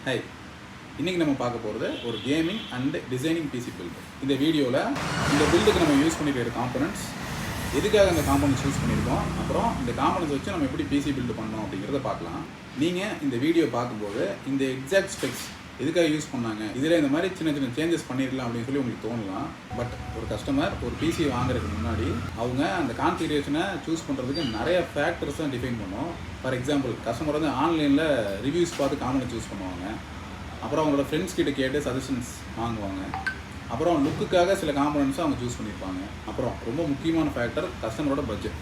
High, இன்றைக்கி நம்ம பார்க்க போகிறது ஒரு gaming and designing PC build. இந்த வீடியோவில் இந்த பில்டுக்கு நம்ம யூஸ் பண்ணிக்கிற காம்பனன்ட்ஸ், எதுக்காக அந்த காம்பனன்ட்ஸ் யூஸ் பண்ணியிருக்கோம், அப்புறம் இந்த காம்பனன்ட்ஸ் வச்சு நம்ம எப்படி பிசி பில்டு பண்ணோம் அப்படிங்கிறத பார்க்கலாம். நீங்கள் இந்த வீடியோ பார்க்கும்போது இந்த எக்ஸாக்ட் ஸ்பெக்ஸ் எதுக்காக யூஸ் பண்ணாங்க, இதில் இந்த மாதிரி சின்ன சின்ன சேஞ்சஸ் பண்ணிடலாம் அப்படின்னு சொல்லி உங்களுக்கு தோணலாம். பட் ஒரு கஸ்டமர் ஒரு பிசி வாங்குறதுக்கு முன்னாடி அவங்க அந்த கான்ஃபிகரேஷனை சூஸ் பண்ணுறதுக்கு நிறைய ஃபேக்டர்ஸ் தான் டிஃபைன் பண்ணும். ஃபார் எக்ஸாம்பிள், கஸ்டமர் வந்து ஆன்லைனில் ரிவ்யூஸ் பார்த்து காம்பனன்ட் சூஸ் பண்ணுவாங்க. அப்புறம் அவங்களோட ஃப்ரெண்ட்ஸ் கிட்ட கேட்டு சஜஷன்ஸ் வாங்குவாங்க. அப்புறம் லுக்குக்காக சில காம்பனன்ட்ஸை அவங்க சூஸ் பண்ணியிருப்பாங்க. அப்புறம் ரொம்ப முக்கியமான ஃபேக்டர் கஸ்டமரோட பட்ஜெட்.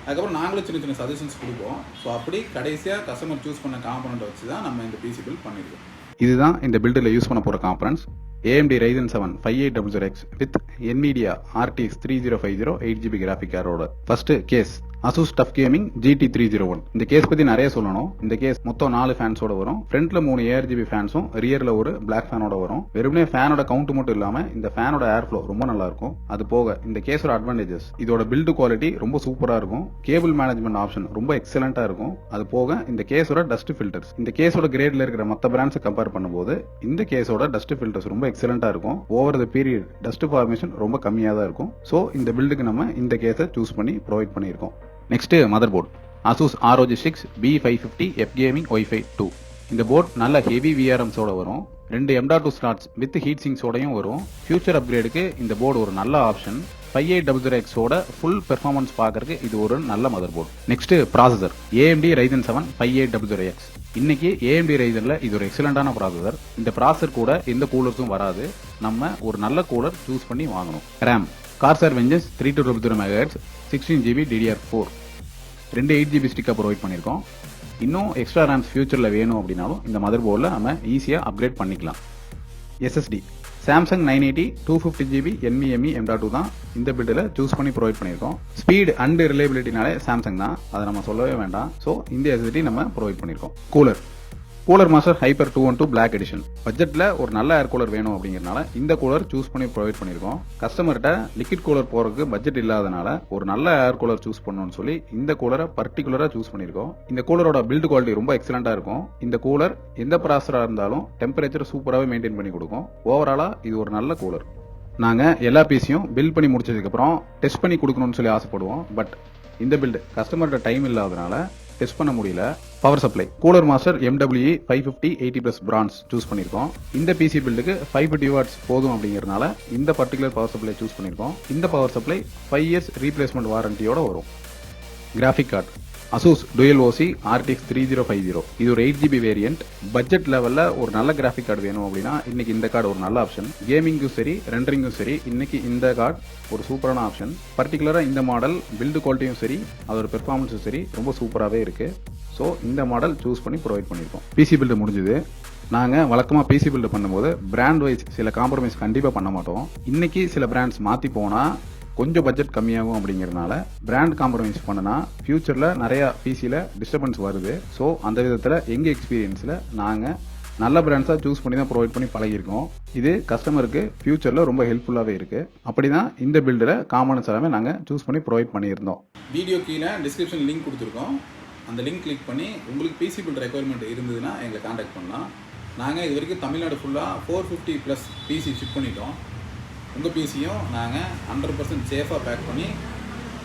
அதுக்கப்புறம் நாங்களும் சின்ன சின்ன சஜஷன்ஸ் கொடுப்போம். ஸோ அப்படி கடைசியாக கஸ்டமர் சூஸ் பண்ண காம்பனண்ட்டை வச்சு தான் நம்ம இந்த பிசி பில்ட் பண்ணியிருக்கோம். இதுதான் இந்த பில்டில் யூஸ் பண்ண போகிற components. AMD RYZEN 7 5800X with NVIDIA RTX 3050 8GB graphic கார்டோட. First case ASUS Tough Gaming GT301. இந்த கேஸ் பற்றி நிறைய சொல்லணும். இந்த கேஸ் மொத்தம் 4 ஃபேன்ஸோட வரும். ஃப்ரண்ட்ல 3 ARGB ஃபேன்ஸும் ரியரில் ஒரு பிளாக் ஃபேனோட வரும். வெறுமனே ஃபேனோட கவுண்ட் மட்டும் இல்லாமல் இந்த ஃபேனோட ஏர் ஃப்ளோ ரொம்ப நல்லா இருக்கும். அது போக இந்த கேஸோட அட்வான்டேஜஸ், இதோட பில்டு குவாலிட்டி ரொம்ப சூப்பராக இருக்கும். கேபிள் மேனேஜ்மெண்ட் ஆப்ஷன் ரொம்ப எக்ஸலண்ட்டாக இருக்கும். அது போக இந்த கேஸோட டஸ்ட் ஃபில்டர்ஸ், இந்த கேஸோட கிரேட்ல இருக்கிற மற்ற பிராண்ட்ஸை கம்பேர் பண்ணும்போது இந்த கேஸோட டஸ்ட் ஃபில்டர்ஸ் ரொம்ப எக்ஸலண்ட்டாக இருக்கும். Over the period dust formation ரொம்ப கம்மியாக தான் இருக்கும். ஸோ இந்த பில்டுக்கு நம்ம இந்த கேஸை சூஸ் பண்ணி ப்ரொவைட் பண்ணியிருக்கோம். Next motherboard ASUS ROG STRIX B550 F Gaming WIFI 2. இந்த போர்ட் நல்ல ஹெவி VRMஸோட வரும். 2 M.2 ஸ்லாட்ஸ் வித் ஹீட் சிங்ஸோடையும் வரும். ஃபியூச்சர் அப்கிரேடுக்கு இந்த போர்டு ஒரு நல்ல ஆப்ஷன். 5800X ஓட ஃபுல் பெர்ஃபார்மன்ஸ் பார்க்கறதுக்கு இது ஒரு நல்ல mother board. Next processor AMD RYZEN 7 5800X. இன்னைக்கு AMD Ryzenல இது ஒரு எக்ஸலண்டான ப்ராசஸர். இந்த ப்ராசஸர் கூட எந்த கூலர்ஸும் வராது. நம்ம ஒரு நல்ல கூலர் சூஸ் பண்ணி வாங்கணும். RAM Corsair Vengeance 3200 MHz 16GB DDR4. 2 8GB ஸ்டிக்கை provide பண்ணியிருக்கோம். இன்னும் எக்ஸ்ட்ரா ரேம்ஸ் ஃபியூச்சரில் வேணும் அப்படின்னாலும் இந்த மதர் போர்டில் நம்ம ஈஸியாக அப்கிரேட் பண்ணிக்கலாம். SSD Samsung 980 250GB NVMe M.2 தான் இந்த பில்டில் சூஸ் பண்ணி ப்ரொவைட் பண்ணியிருக்கோம். ஸ்பீட் அண்ட் ரிலையபிலிட்டினாலே சாம்சங் தான், அதை நம்ம சொல்லவே வேண்டாம். ஸோ இந்த SSD நம்ம ப்ரொவைட் பண்ணியிருக்கோம். Cooler Master Hyper 212 Black Edition. பட்ஜெட்டில் ஒரு நல்ல ஏர் கூலர் வேணும் அப்படிங்கிறனால இந்த கூலர் சூஸ் பண்ணி ப்ரொவைட் பண்ணியிருக்கோம். கஸ்டமர்கிட்ட லிக்விட் கூலர் போகிறதுக்கு பட்ஜெட் இல்லாதனால ஒரு நல்ல ஏர் கூலர் சூஸ் பண்ணணும்னு சொல்லி இந்த கூலரை பர்டிகுலராக சூஸ் பண்ணியிருக்கோம். இந்த கூலரோட பில்டு குவாலிட்டி ரொம்ப எக்ஸலண்ட்டாக இருக்கும். இந்த கூலர் எந்த ப்ராசராக இருந்தாலும் டெம்பரேச்சர் சூப்பராகவே மெயின்டைன் பண்ணி கொடுக்கும். ஓவராலாக இது ஒரு நல்ல கூலர். நாங்கள் எல்லா பீஸையும் பில்ட் பண்ணி முடிச்சதுக்கப்புறம் டெஸ்ட் பண்ணி கொடுக்கணும்னு சொல்லி ஆசைப்படுவோம். பட் இந்த பில்டு கஸ்டமர்கிட்ட டைம் இல்லாதனால டெஸ்ட் பண்ண முடியல. Power supply cooler master MWE 550 80+ France choose பண்ணியிருக்கோம். இந்த பிசி பில்டுக்கு 550 வாட்ஸ் போதும் அப்படிங்கிறதுனால இந்த பர்டிகுலர் பவர் சப்ளை சூஸ் பண்ணியிருக்கோம். இந்த பவர் சப்ளை 5 இயர்ஸ் ரீப்ளேஸ்மெண்ட் வாரண்டியோட வரும். Graphic card ASUS Dual OC RTX 3050. இது ஒரு 8GB வேரியன்ட். பட்ஜெட் லெவலில் ஒரு நல்ல கிராஃபிக் கார்டு வேணும் அப்படின்னா இன்னைக்கு இந்த கார்டு ஒரு நல்ல ஆப்ஷன். கேமிங்கும் சரி ரெண்டரிங்கும் சரி இன்னைக்கு இந்த கார்டு ஒரு சூப்பரான ஆப்ஷன். பர்டிகுலராக இந்த மாடல் பில்டு குவாலிட்டியும் சரி அதோட பெர்ஃபார்மன்ஸும் சரி ரொம்ப சூப்பராகவே இருக்குது. ஸோ இந்த மாடல் சூஸ் பண்ணி ப்ரொவைட் பண்ணியிருக்கோம். பிசி பில்டு முடிஞ்சுது. நாங்கள் வழக்கமாக பிசி பில்டு பண்ணும்போது பிராண்ட் வைஸ் சில காம்ப்ரமைஸ் கண்டிப்பாக பண்ண மாட்டோம். இன்னைக்கு சில பிராண்ட்ஸ் மாற்றி போனால் கொஞ்சம் பட்ஜெட் கம்மியாகும் அப்படிங்கிறதுனால பிராண்ட் காம்ப்ரமைஸ் பண்ணனா ஃபியூச்சரில் நிறையா பிசியில் டிஸ்டர்பன்ஸ் வருது. ஸோ அந்த விதத்தில் எங்கள் எக்ஸ்பீரியன்ஸில் நாங்கள் நல்ல பிராண்ட்ஸாக சூஸ் பண்ணி தான் ப்ரொவைட் பண்ணி பழகியிருக்கோம். இது கஸ்டமருக்கு ஃபியூச்சரில் ரொம்ப ஹெல்ப்ஃபுல்லாகவே இருக்குது. அப்படி தான் இந்த பில்டில் காம்பனன்ட்ஸ் எல்லாமே நாங்கள் சூஸ் பண்ணி ப்ரொவைட் பண்ணியிருந்தோம். வீடியோ கீழே டிஸ்கிரிப்ஷன் லிங்க் கொடுத்துருக்கோம். அந்த லிங்க் கிளிக் பண்ணி உங்களுக்கு பிசி பில்ட் ரெக்குவயர்மெண்ட் இருந்ததுன்னா எங்களை காண்டாக்ட் பண்ணலாம். நாங்கள் இது வரைக்கும் தமிழ்நாடு ஃபுல்லாக 450+ பிசி ஷிப் பண்ணிட்டோம். உங்கள் பிசியும் நாங்கள் 100% சேஃபாக பேக் பண்ணி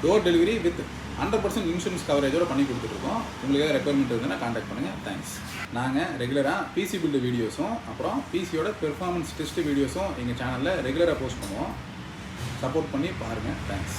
டோர் டெலிவரி வித் 100% இன்சூரன்ஸ் கவரேஜோடு பண்ணி கொடுத்துட்ருக்கோம். உங்களுக்கு ஏதாவது ரெக்குவயர்மெண்ட் இருந்ததுன்னா காண்டாக்ட் பண்ணுங்கள். தேங்க்ஸ். நாங்கள் ரெகுலராக பிசி பில்டு வீடியோஸும் அப்புறம் பிசியோட பெர்ஃபார்மன்ஸ் டெஸ்ட் வீடியோஸும் எங்கள் சேனலில் ரெகுலராக போஸ்ட் பண்ணுவோம். சப்போர்ட் பண்ணி பாருங்கள். தேங்க்ஸ்.